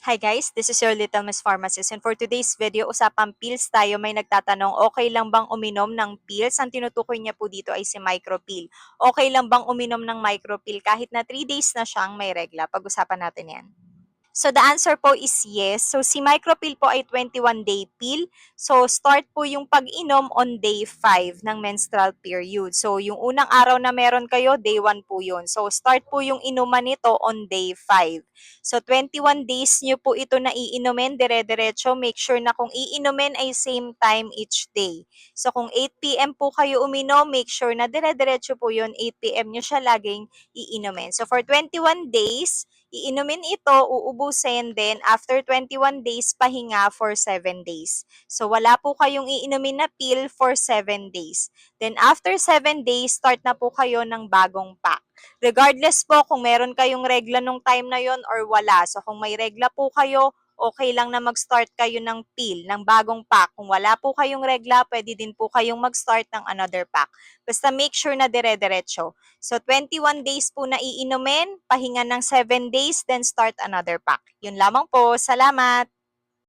Hi guys, this is your Little Miss Pharmacist and for today's video, usapang pills tayo. May nagtatanong, okay lang bang uminom ng pills? Ang tinutukoy niya po dito ay si micropill. Okay lang bang uminom ng micropill kahit na 3 days na siyang may regla? Pag-usapan natin yan. So the answer po is yes. So si micropill po ay 21-day pill. So start po yung pag-inom on day 5 ng menstrual period. So yung unang araw na meron kayo, day 1 po yun. So start po yung inuman nito on day 5. So 21 days nyo po ito na iinumin dire-diretso. Make sure na kung iinumin ay same time each day. So kung 8 p.m. po kayo uminom, make sure na dire-diretso po yun. 8 p.m. nyo siya laging iinumin. So for 21 days, iinumin ito, uubusin, then after 21 days, pahinga for 7 days. So wala po kayong iinumin na pill for 7 days. Then after 7 days, start na po kayo ng bagong pack. Regardless po kung meron kayong regla nung time na yon or wala. So kung may regla po kayo, okay lang na mag-start kayo ng pill, ng bagong pack. Kung wala po kayong regla, pwede din po kayong mag-start ng another pack. Basta make sure na dire-diretso. So 21 days po na iinumin, pahinga ng 7 days, then start another pack. Yun lamang po. Salamat!